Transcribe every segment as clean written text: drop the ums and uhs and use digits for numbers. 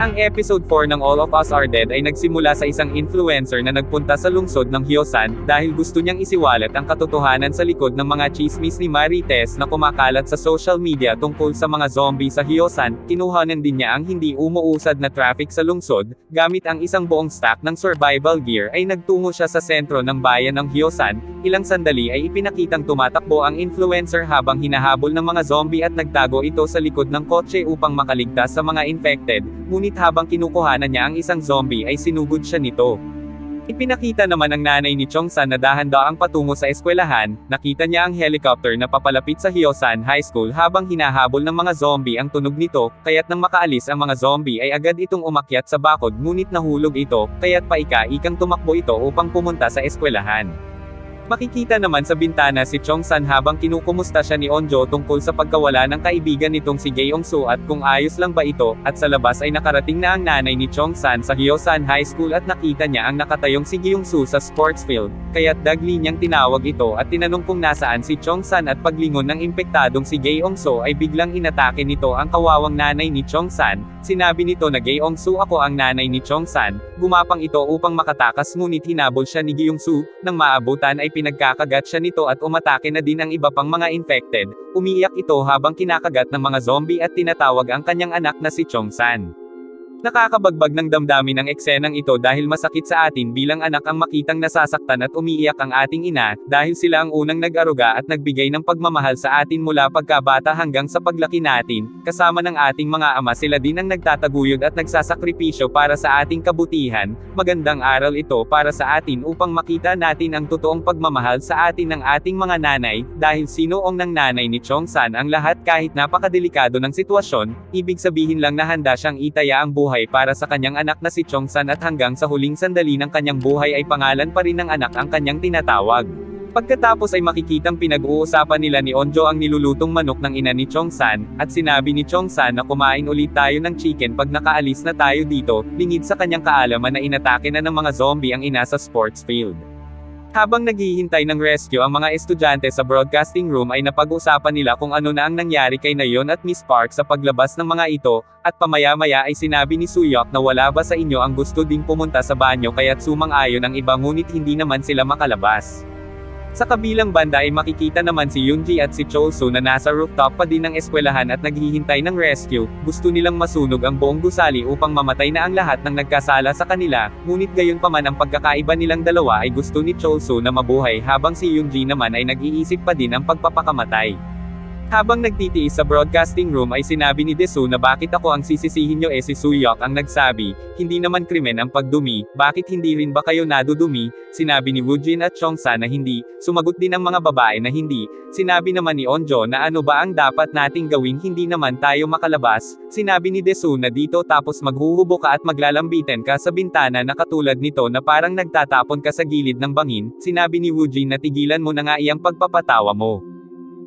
Ang episode 4 ng All of Us Are Dead ay nagsimula sa isang influencer na nagpunta sa lungsod ng Hyosan, dahil gusto niyang isiwalat ang katotohanan sa likod ng mga chismis ni Marites na kumakalat sa social media tungkol sa mga zombie sa Hyosan. Kinuhanan din niya ang hindi umuusad na traffic sa lungsod, gamit ang isang buong stack ng survival gear ay nagtungo siya sa sentro ng bayan ng Hyosan. Ilang sandali ay ipinakitang tumatakbo ang influencer habang hinahabol ng mga zombie at nagtago ito sa likod ng kotse upang makaligtas sa mga infected, ngunit habang kinukuhanan niya ang isang zombie ay sinugod siya nito. Ipinakita naman ng nanay ni Chongsan na dahan-daang patungo sa eskwelahan. Nakita niya ang helicopter na papalapit sa Hyosan High School habang hinahabol ng mga zombie ang tunog nito, kaya't nang makaalis ang mga zombie ay agad itong umakyat sa bakod ngunit nahulog ito, kaya't paika-ikang tumakbo ito upang pumunta sa eskwelahan. Makikita naman sa bintana si Chongsan habang kinukumusta siya ni Onjo tungkol sa pagkawala ng kaibigan nitong si Gyeongsu at kung ayos lang ba ito, at sa labas ay nakarating na ang nanay ni Chongsan sa Hyosan High School at nakita niya ang nakatayong si Gyeongsu sa sports field, kaya't dagli niyang tinawag ito at tinanong kung nasaan si Chongsan at paglingon ng impektadong si Gyeongsu ay biglang inatake nito ang kawawang nanay ni Chongsan. Sinabi nito na Gyeongsu, ako ang nanay ni Chongsan. Gumapang ito upang makatakas ngunit hinabol siya ni Gyeongsu. Nang maabutan ay pinagkakagat siya nito at umatake na din ang iba pang mga infected. Umiiyak ito habang kinakagat ng mga zombie at tinatawag ang kanyang anak na si Chongsan. Nakakabagbag ng damdamin ang eksenang ito dahil masakit sa atin bilang anak ang makitang nasasaktan at umiiyak ang ating ina, dahil sila ang unang nag-aruga at nagbigay ng pagmamahal sa atin mula pagkabata hanggang sa paglaki natin. Kasama ng ating mga ama, sila din ang nagtataguyod at nagsasakripisyo para sa ating kabutihan. Magandang aral ito para sa atin upang makita natin ang totoong pagmamahal sa atin ng ating mga nanay, dahil sinuong ng nanay ni Chongsan ang lahat kahit napakadelikado ng sitwasyon. Ibig sabihin lang na handa siyang itaya ang buhay para sa kanyang anak na si Chongsan at hanggang sa huling sandali ng kanyang buhay ay pangalan pa rin ng anak ang kanyang tinatawag. Pagkatapos ay makikitang pinag-uusapan nila ni Onjo ang nilulutong manok ng ina ni Chongsan, at sinabi ni Chongsan na kumain ulit tayo ng chicken pag nakaalis na tayo dito, lingid sa kanyang kaalaman na inatake na ng mga zombie ang ina sa sports field. Habang naghihintay ng rescue ang mga estudyante sa broadcasting room ay napag-usapan nila kung ano na ang nangyari kay Nayeon at Miss Park sa paglabas ng mga ito, at pamaya-maya ay sinabi ni Suyok na wala ba sa inyo ang gusto ding pumunta sa banyo kaya't sumang-ayon ang iba ngunit hindi naman sila makalabas. Sa kabilang banda ay makikita naman si Yoonji at si Cholsu na nasa rooftop pa din ng eskwelahan at naghihintay ng rescue. Gusto nilang masunog ang buong gusali upang mamatay na ang lahat ng nagkasala sa kanila, ngunit gayunpaman ang pagkakaiba nilang dalawa ay gusto ni Cholsu na mabuhay habang si Yoonji naman ay nag-iisip pa din ang pagpapakamatay. Habang nagtitiis sa broadcasting room ay sinabi ni Desu na bakit ako ang sisisihin nyo, si Suyok ang nagsabi, hindi naman krimen ang pagdumi, bakit hindi rin ba kayo nadudumi? Sinabi ni Woojin at Chongsan na hindi, sumagot din ang mga babae na hindi. Sinabi naman ni Onjo na ano ba ang dapat nating gawin, hindi naman tayo makalabas. Sinabi ni Desu na dito tapos maghuhubo ka at maglalambitin ka sa bintana na katulad nito na parang nagtatapon ka sa gilid ng bangin. Sinabi ni Woojin na tigilan mo na nga iyang pagpapatawa mo.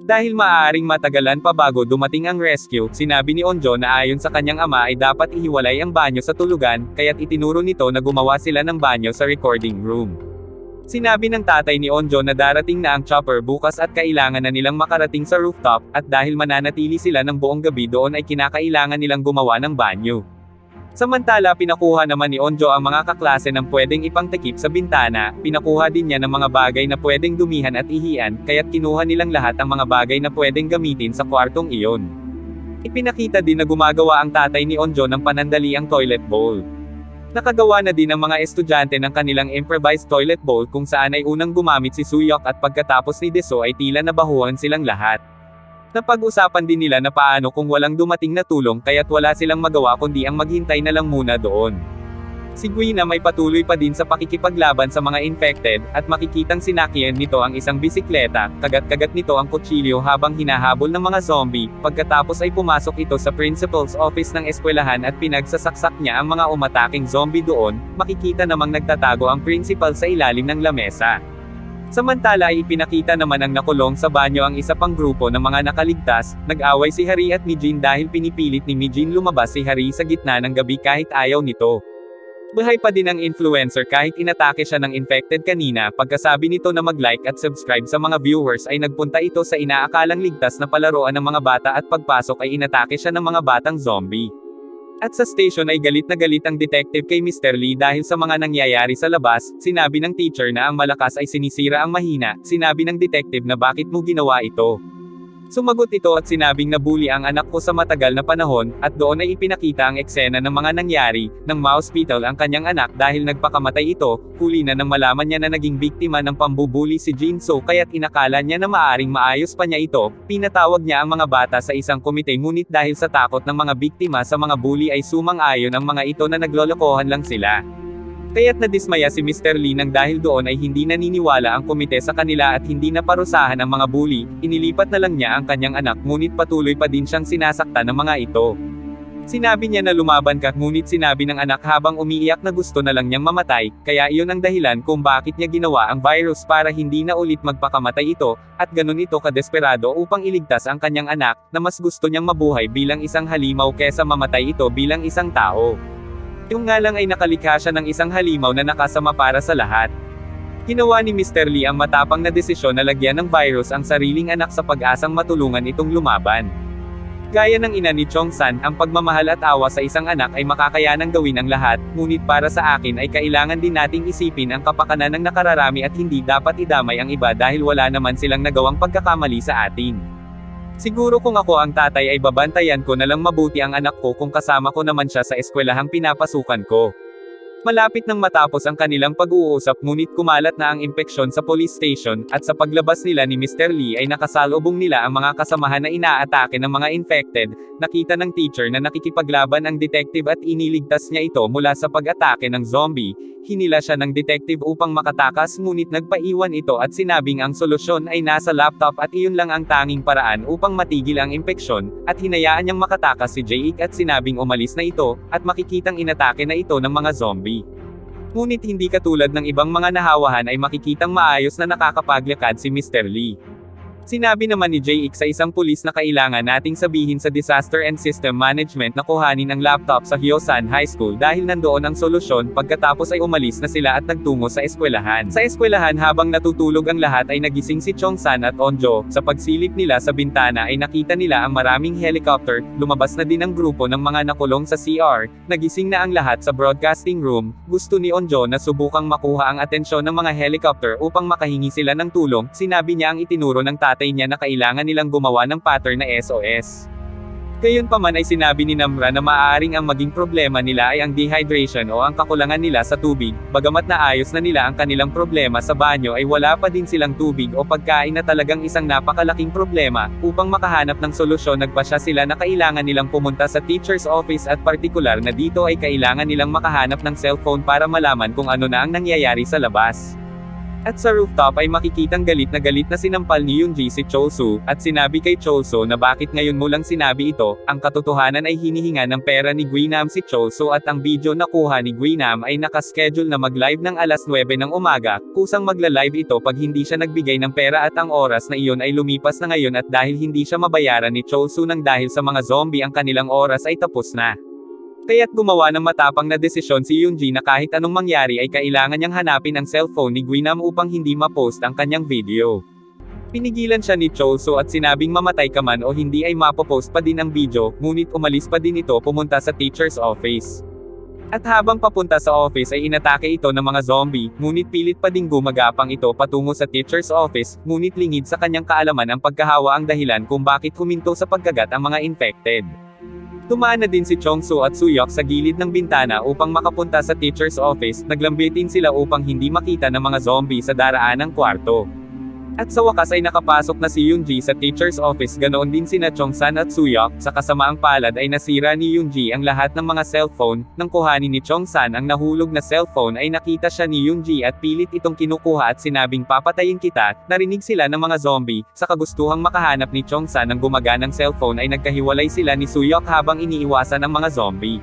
Dahil maaaring matagalan pa bago dumating ang rescue, sinabi ni Onjo na ayon sa kanyang ama ay dapat ihiwalay ang banyo sa tulugan, kaya't itinuro nito na gumawa sila ng banyo sa recording room. Sinabi ng tatay ni Onjo na darating na ang chopper bukas at kailangan na nilang makarating sa rooftop, at dahil mananatili sila ng buong gabi doon ay kinakailangan nilang gumawa ng banyo. Samantala pinakuha naman ni Onjo ang mga kaklase ng pwedeng ipangtakip sa bintana, pinakuha din niya ng mga bagay na pwedeng dumihan at ihian, kaya't kinuha nilang lahat ang mga bagay na pwedeng gamitin sa kwartong iyon. Ipinakita din na gumagawa ang tatay ni Onjo ng panandaliang toilet bowl. Nakagawa na din ang mga estudyante ng kanilang improvised toilet bowl kung saan ay unang gumamit si Suyok at pagkatapos ni Deso ay tila nabahuan silang lahat. Napag-usapan din nila na paano kung walang dumating na tulong kaya't wala silang magawa kundi ang maghintay na lang muna doon. Si Guina may patuloy pa din sa pakikipaglaban sa mga infected, at makikitang sinakyan nito ang isang bisikleta, kagat-kagat nito ang kutsilyo habang hinahabol ng mga zombie, pagkatapos ay pumasok ito sa principal's office ng eskwelahan at pinagsasaksak niya ang mga umataking zombie doon. Makikita namang nagtatago ang principal sa ilalim ng lamesa. Samantala ay ipinakita naman ang nakulong sa banyo ang isa pang grupo ng mga nakaligtas. Nag-away si Hari at Mijin dahil pinipilit ni Mijin lumabas si Hari sa gitna ng gabi kahit ayaw nito. Buhay pa din ang influencer kahit inatake siya ng infected kanina. Pagkasabi nito na mag-like at subscribe sa mga viewers ay nagpunta ito sa inaakalang ligtas na palaruan ng mga bata at pagpasok ay inatake siya ng mga batang zombie. At sa station ay galit na galit ang detective kay Mr. Lee dahil sa mga nangyayari sa labas, sinabi ng teacher na ang malakas ay sinisira ang mahina, sinabi ng detective na bakit mo ginawa ito. Sumagot ito at sinabing nabully ang anak ko sa matagal na panahon, at doon ay ipinakita ang eksena ng mga nangyari, nang ma-hospital ang kanyang anak dahil nagpakamatay ito, huli na nang malaman niya na naging biktima ng pambubuli si Jin So kaya't inakala niya na maaring maayos pa niya ito, pinatawag niya ang mga bata sa isang komite ngunit dahil sa takot ng mga biktima sa mga bully ay sumang-ayon ang mga ito na naglolokohan lang sila. Kaya't nadismaya si Mr. Lee nang dahil doon ay hindi naniniwala ang komite sa kanila at hindi na parusahan ang mga bully, inilipat na lang niya ang kanyang anak ngunit patuloy pa din siyang sinasaktan ng mga ito. Sinabi niya na lumaban ka ngunit sinabi ng anak habang umiiyak na gusto na lang niyang mamatay, kaya iyon ang dahilan kung bakit niya ginawa ang virus para hindi na ulit magpakamatay ito, at ganun ito kadesperado upang iligtas ang kanyang anak, na mas gusto niyang mabuhay bilang isang halimaw kesa mamatay ito bilang isang tao. Yung nga lang ay nakalikha siya ng isang halimaw na nakasama para sa lahat. Ginawa ni Mr. Lee ang matapang na desisyon na lagyan ng virus ang sariling anak sa pag-asang matulungan itong lumaban. Gaya ng ina ni Chong-san, ang pagmamahal at awa sa isang anak ay makakayanang gawin ang lahat, ngunit para sa akin ay kailangan din nating isipin ang kapakanan ng nakararami at hindi dapat idamay ang iba dahil wala naman silang nagawang pagkakamali sa atin. Siguro kung ako ang tatay ay babantayan ko na lang mabuti ang anak ko kung kasama ko naman siya sa eskwelahang pinapasukan ko. Malapit nang matapos ang kanilang pag-uusap ngunit kumalat na ang impeksyon sa police station, at sa paglabas nila ni Mr. Lee ay nakasalubong nila ang mga kasamahan na inaatake ng mga infected, nakita ng teacher na nakikipaglaban ang detective at iniligtas niya ito mula sa pag-atake ng zombie, hinila siya ng detective upang makatakas ngunit nagpaiwan ito at sinabing ang solusyon ay nasa laptop at iyon lang ang tanging paraan upang matigil ang impeksyon, at hinayaan niyang makatakas si Jake at sinabing umalis na ito, at makikitang inatake na ito ng mga zombie. Ngunit hindi katulad ng ibang mga nahawahan ay makikitang maayos na nakakapaglakad si Mr. Lee. Sinabi naman ni Jake sa isang pulis na kailangan nating sabihin sa Disaster and System Management na kuhanin ang laptop sa Hyosan High School dahil nandoon ang solusyon. Pagkatapos ay umalis na sila at nagtungo sa eskwelahan. Sa eskwelahan habang natutulog ang lahat ay nagising si Chong-san at Onjo. Sa pagsilip nila sa bintana ay nakita nila ang maraming helicopter, lumabas na din ang grupo ng mga nakulong sa CR, nagising na ang lahat sa broadcasting room. Gusto ni Onjo na subukang makuha ang atensyon ng mga helicopter upang makahingi sila ng tulong, sinabi niya ang itinuro ng tatay niya na kailangan nilang gumawa ng pattern na SOS. Gayunpaman ay sinabi ni Namra na maaaring ang maging problema nila ay ang dehydration o ang kakulangan nila sa tubig, bagamat naayos na nila ang kanilang problema sa banyo ay wala pa din silang tubig o pagkain na talagang isang napakalaking problema. Upang makahanap ng solusyon nagpasya sila na kailangan nilang pumunta sa teacher's office at partikular na dito ay kailangan nilang makahanap ng cellphone para malaman kung ano na ang nangyayari sa labas. At sa rooftop ay makikitang galit na sinampal ni Yoonji si Chol-soo, at sinabi kay Chol-soo na bakit ngayon mo lang sinabi ito. Ang katotohanan ay hinihinga ng pera ni Guinam si Chol-soo at ang video na kuha ni Guinam ay nakaschedule na mag-live ng alas 9 ng umaga, kusang magla-live ito pag hindi siya nagbigay ng pera at ang oras na iyon ay lumipas na ngayon at dahil hindi siya mabayaran ni Chol-soo nang dahil sa mga zombie ang kanilang oras ay tapos na. Kaya't gumawa ng matapang na desisyon si Yoonji na kahit anong mangyari ay kailangan niyang hanapin ang cellphone ni Guinam upang hindi ma-post ang kanyang video. Pinigilan siya ni Chol-soo at sinabing mamatay ka man o hindi ay mapopost pa din ang video, ngunit umalis pa din ito pumunta sa teacher's office. At habang papunta sa office ay inatake ito ng mga zombie, ngunit pilit pa ding gumagapang ito patungo sa teacher's office, ngunit lingid sa kanyang kaalaman ang pagkahawa ang dahilan kung bakit huminto sa pagkagat ang mga infected. Tumaan na din si Chong-soo at Suyok sa gilid ng bintana upang makapunta sa teacher's office, naglambitin sila upang hindi makita ng mga zombie sa daraan ng kwarto. At sa wakas ay nakapasok na si Yoonji sa teacher's office, ganoon din sina Chong-san at Suyok. Sa kasamaang palad ay nasira ni Yoonji ang lahat ng mga cellphone. Nang kuhanin ni Chong-san ang nahulog na cellphone ay nakita siya ni Yoonji at pilit itong kinukuha at sinabing papatayin kita. Narinig sila ng mga zombie. Sa kagustuhang makahanap ni Chong-san ng gumaganang cellphone ay nagkahiwalay sila ni Suyok habang iniiwasan ang mga zombie.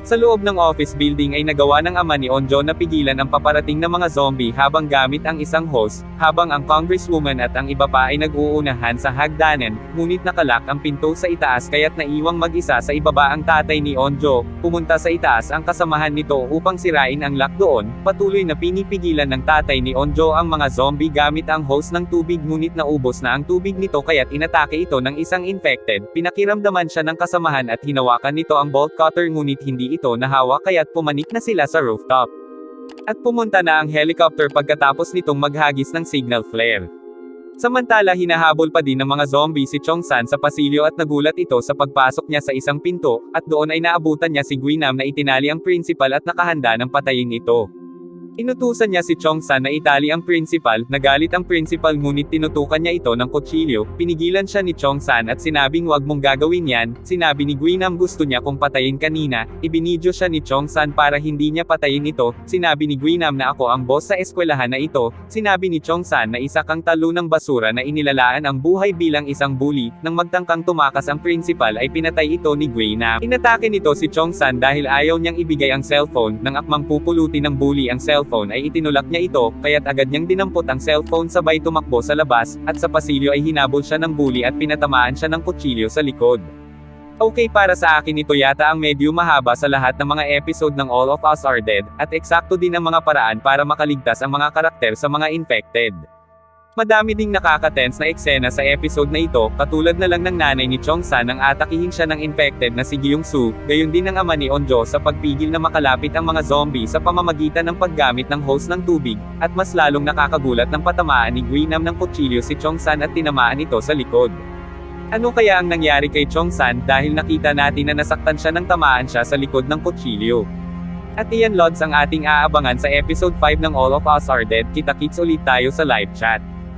Sa loob ng office building ay nagawa ng ama ni Onjo na pigilan ang paparating na mga zombie habang gamit ang isang hose, habang ang congresswoman at ang iba pa ay nag-uunahan sa hagdanan, ngunit nakalak ang pinto sa itaas kaya't naiwang mag-isa sa ibaba ang tatay ni Onjo. Pumunta sa itaas ang kasamahan nito upang sirain ang lock doon, patuloy na pinipigilan ng tatay ni Onjo ang mga zombie gamit ang hose ng tubig ngunit naubos na ang tubig nito kaya't inatake ito ng isang infected, pinakiramdaman siya ng kasamahan at hinawakan nito ang bolt cutter ngunit hindi ito nahawak kaya't pumanik na sila sa rooftop. At pumunta na ang helicopter pagkatapos nitong maghagis ng signal flare. Samantala hinahabol pa din ng mga zombie si Chong-san sa pasilyo at nagulat ito sa pagpasok niya sa isang pinto, at doon ay naabutan niya si Guinam na itinali ang principal at nakahanda ng patayin ito. Inutusan niya si Chong-san na itali ang principal, nagalit ang principal ngunit tinutukan niya ito ng kutsilyo, pinigilan siya ni Chong-san at sinabing wag mong gagawin yan, sinabi ni Guinam gusto niya kung patayin kanina, ibinidyo siya ni Chong-san para hindi niya patayin ito, sinabi ni Guinam na ako ang boss sa eskwelahan na ito, sinabi ni Chong-san na isa kang talo ng basura na inilalaan ang buhay bilang isang bully, nang magtangkang tumakas ang principal ay pinatay ito ni Guinam. Inatake nito si Chong-san dahil ayaw niyang ibigay ang cellphone, nang akmang pupulutin ng bully ang cellphone ay itinulak niya ito, kaya't agad niyang dinampot ang cellphone sabay tumakbo sa labas, at sa pasilyo ay hinabol siya ng bully at pinatamaan siya ng kutsilyo sa likod. Okay, para sa akin ito yata ang medyo mahaba sa lahat ng mga episode ng All of Us Are Dead, at eksakto din ang mga paraan para makaligtas ang mga karakter sa mga infected. Madami ding nakaka-tense na eksena sa episode na ito, katulad na lang ng nanay ni Chong-san nang atakihin siya ng infected na si Gyung-soo, gayon din ang ama ni Onjo sa pagpigil na makalapit ang mga zombie sa pamamagitan ng paggamit ng hose ng tubig, at mas lalong nakakagulat ng patamaan ni Guinam ng kutsilyo si Chong-san at tinamaan ito sa likod. Ano kaya ang nangyari kay Chong-san dahil nakita natin na nasaktan siya nang tamaan siya sa likod ng kutsilyo? At iyan lods ang ating aabangan sa episode 5 ng All of Us Are Dead, kita-kits ulit tayo sa live chat.